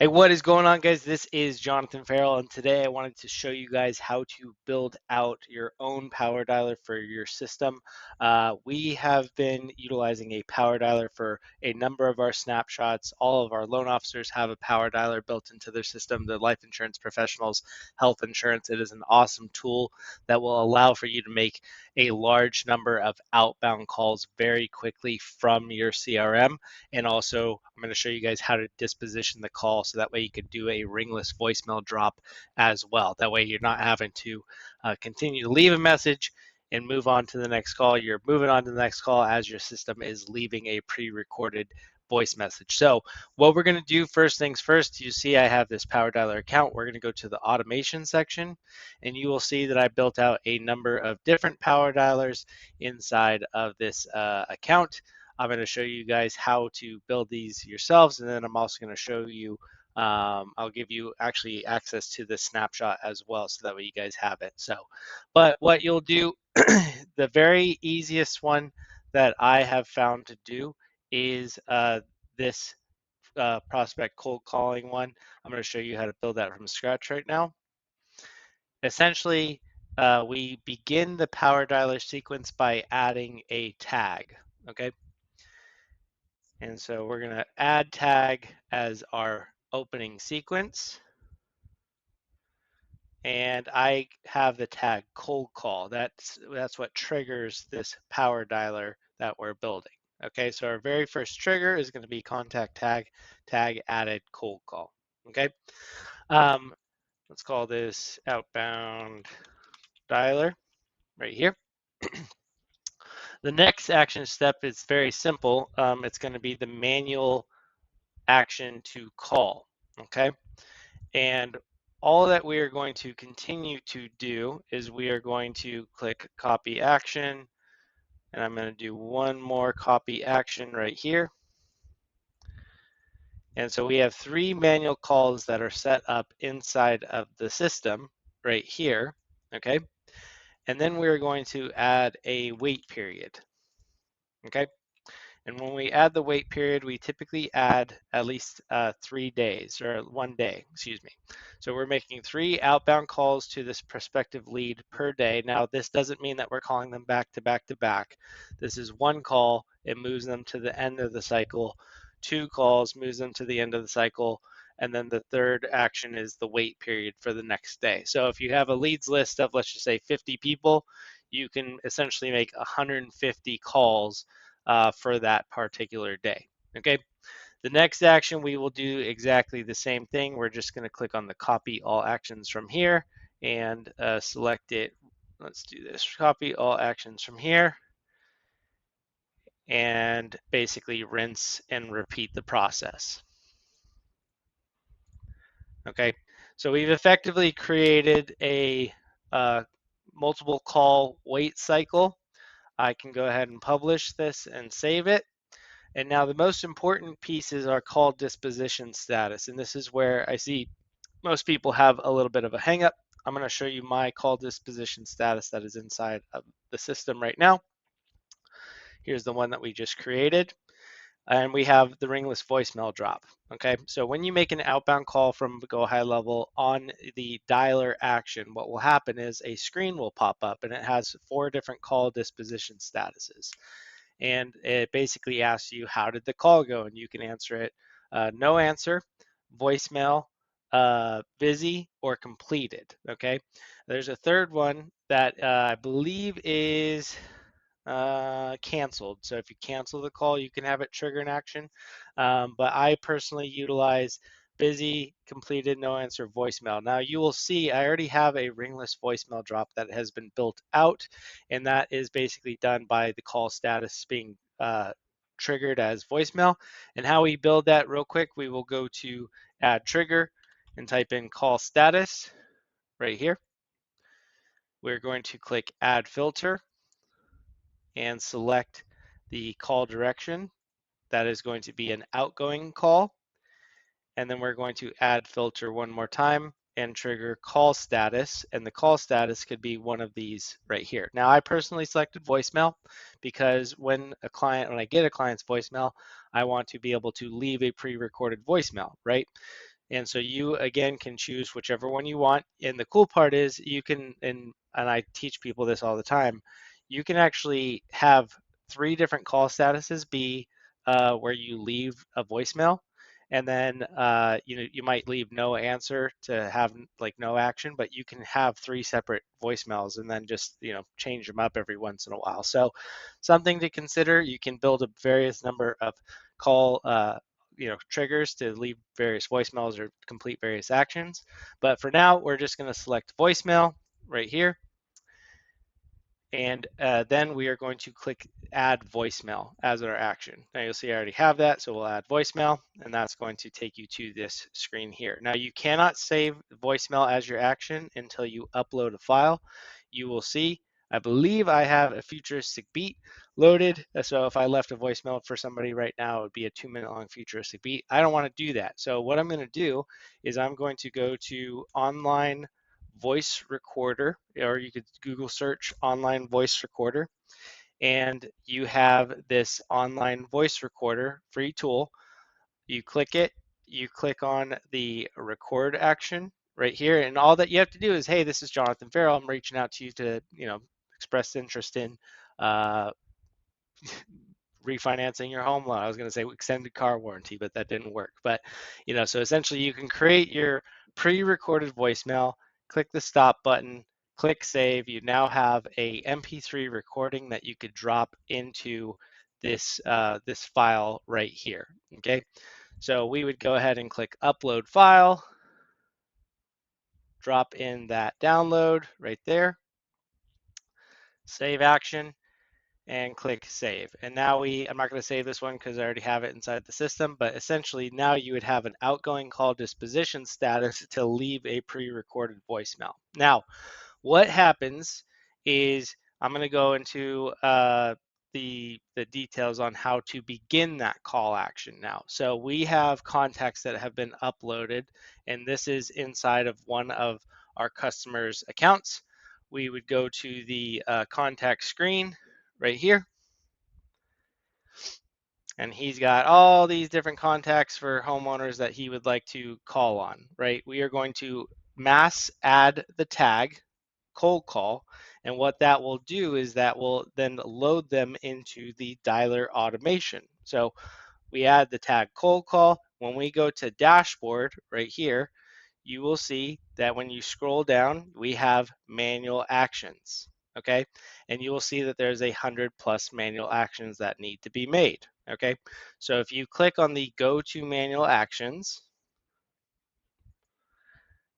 Hey, what is going on, guys? This is Jonathan Farrell, and today I wanted to show you guys how to build out your own power dialer for your system. We have been utilizing a power dialer for a number of our snapshots. All of our loan officers have a power dialer built into their system. The life insurance professionals, health insurance. It is an awesome tool that will allow for you to make a large number of outbound calls very quickly from your CRM. And also, I'm going to show you guys how to disposition the call so that way you could do a ringless voicemail drop as well. That way you're not having to continue to leave a message and move on to the next call. You're moving on to the next call as your system is leaving a pre-recorded voice message. So what we're going to do, first things first, you see I have this power dialer account. We're going to go to the automation section, and you will see that I built out a number of different power dialers inside of this account. I'm going to show you guys how to build these yourselves, and then I'm also going to show you, I'll give you actually access to the snapshot as well, so that way you guys have it. So, but what you'll do, the very easiest one that I have found to do is this prospect cold calling one. I'm going to show you how to build that from scratch right now. Essentially, we begin the power dialer sequence by adding a tag, okay? And so we're going to add tag as our opening sequence. And I have the tag cold call. That's what triggers this power dialer that we're building. Okay, so our very first trigger is going to be contact tag added cold call. Okay, let's call this outbound dialer right here. The next action step is very simple. It's going to be the manual action to call. Okay, and all that we are going to continue to do is we are going to click copy action, and I'm going to do one more copy action right here. And so we have 3 manual calls that are set up inside of the system right here, okay? And then we're going to add a wait period, okay? And when we add the wait period, we typically add at least 3 days, or 1 day, excuse me. So we're making 3 outbound calls to this prospective lead per day. Now, this doesn't mean that we're calling them back to back to back. This is 1 call, it moves them to the end of the cycle. 2 calls moves them to the end of the cycle. And then the third action is the wait period for the next day. So if you have a leads list of, let's just say, 50 people, you can essentially make 150 calls for that particular day. Okay. The next action, we will do exactly the same thing. We're just going to click on the copy all actions from here and select it. Let's do this. Copy all actions from here and basically rinse and repeat the process. Okay. So we've effectively created a multiple call wait cycle. I can go ahead and publish this and save it. And now the most important pieces are called disposition status. And this is where I see most people have a little bit of a hang up. I'm going to show you my call disposition status that is inside of the system right now. Here's the one that we just created. And we have the ringless voicemail drop. Okay, so when you make an outbound call from GoHighLevel on the dialer action, what will happen is a screen will pop up and it has 4 different call disposition statuses. And it basically asks you, how did the call go? And you can answer it, no answer, voicemail, busy, or completed. Okay. There's a third one that I believe is canceled. So if you cancel the call, you can have it trigger an action. But I personally utilize busy, completed, no answer, voicemail. Now you will see I already have a ringless voicemail drop that has been built out, and that is basically done by the call status being triggered as voicemail. And how we build that real quick, we will go to add trigger and type in call status right here. We're going to click add filter and select the call direction. That is going to be an outgoing call. And then we're going to add filter one more time and trigger call status. And the call status could be one of these right here. Now, I personally selected voicemail because when I get a client's voicemail, I want to be able to leave a pre-recorded voicemail, right? And so you again can choose whichever one you want. And the cool part is you can, and I teach people this all the time, you can actually have 3 different call statuses be where you leave a voicemail, and then you might leave no answer to have like no action, but you can have 3 separate voicemails and then just change them up every once in a while. So something to consider. You can build a various number of call triggers to leave various voicemails or complete various actions. But for now, we're just going to select voicemail right here. And then we are going to click add voicemail as our action. Now you'll see I already have that, so we'll add voicemail, and that's going to take you to this screen here. Now you cannot save voicemail as your action until you upload a file. You will see, I believe I have a futuristic beat loaded, so if I left a voicemail for somebody right now, it would be a 2-minute long futuristic beat. I don't want to do that. So what I'm going to do is I'm going to go to online voice recorder, or you could Google search online voice recorder, and you have this online voice recorder free tool. You click it, you click on the record action right here, and all that you have to do is, hey, this is Jonathan Farrell. I'm reaching out to you to, express interest in uh, refinancing your home loan. I was going to say extended car warranty, but that didn't work. But, so essentially you can create your pre-recorded voicemail, click the stop button, click save. You now have a MP3 recording that you could drop into this file right here. Okay. So we would go ahead and click upload file, drop in that download right there, save action, and click save. And now I'm not going to save this one because I already have it inside the system, but essentially now you would have an outgoing call disposition status to leave a pre-recorded voicemail. Now, what happens is I'm going to go into the details on how to begin that call action now. So we have contacts that have been uploaded, and this is inside of one of our customers' accounts. We would go to the contact screen right here, and he's got all these different contacts for homeowners that he would like to call on, right? We are going to mass add the tag cold call, and what that will do is that will then load them into the dialer automation. So we add the tag cold call. When we go to dashboard right here, you will see that when you scroll down, we have manual actions, okay? And you will see that there's 100+ manual actions that need to be made, okay? So if you click on the go to manual actions,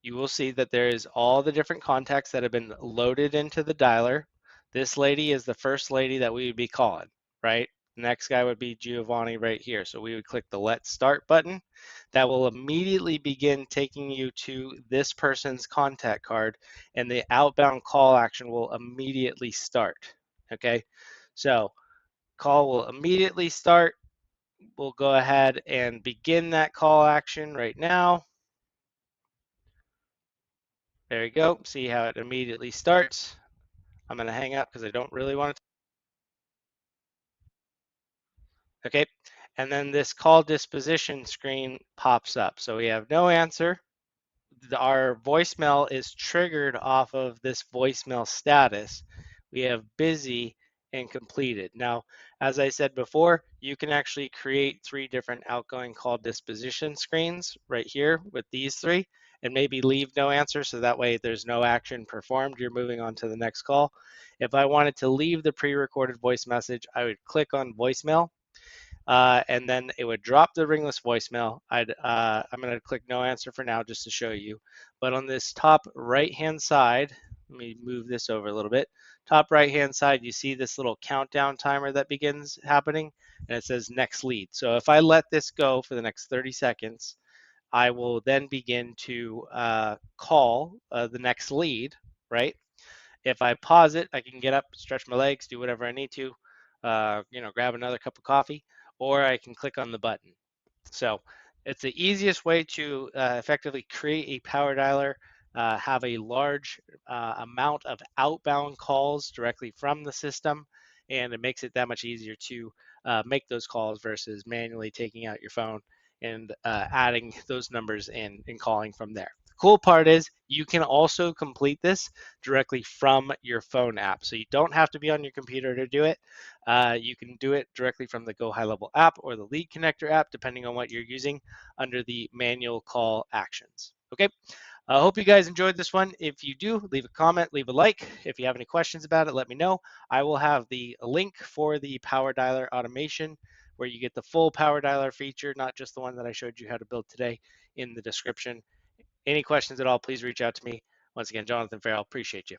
you will see that there is all the different contacts that have been loaded into the dialer. This lady is the first lady that we would be calling, right? The next guy would be Giovanni right here. So we would click the Let's Start button. That will immediately begin taking you to this person's contact card, and the outbound call action will immediately start, okay? So call will immediately start. We'll go ahead and begin that call action right now. There you go. See how it immediately starts. I'm going to hang up because I don't really want to. Okay. And then this call disposition screen pops up. So we have no answer. Our voicemail is triggered off of this voicemail status. We have busy and completed. Now, as I said before, you can actually create 3 different outgoing call disposition screens right here with these 3, and maybe leave no answer, so that way there's no action performed. You're moving on to the next call. If I wanted to leave the pre-recorded voice message, I would click on voicemail, and then it would drop the ringless voicemail. I'm going to click no answer for now just to show you. But on this top right-hand side, let me move this over a little bit. Top right-hand side, you see this little countdown timer that begins happening, and it says next lead. So if I let this go for the next 30 seconds, I will then begin to call the next lead, right? If I pause it, I can get up, stretch my legs, do whatever I need to, grab another cup of coffee, or I can click on the button. So it's the easiest way to effectively create a power dialer, have a large amount of outbound calls directly from the system, and it makes it that much easier to make those calls versus manually taking out your phone and adding those numbers in and calling from there. The cool part is you can also complete this directly from your phone app. So you don't have to be on your computer to do it. You can do it directly from the GoHighLevel app or the Lead Connector app, depending on what you're using under the manual call actions. Okay. I hope you guys enjoyed this one. If you do, leave a comment, leave a like. If you have any questions about it, let me know. I will have the link for the Power Dialer automation where you get the full Power Dialer feature, not just the one that I showed you how to build today, in the description. Any questions at all, please reach out to me. Once again, Jonathan Farrell, appreciate you.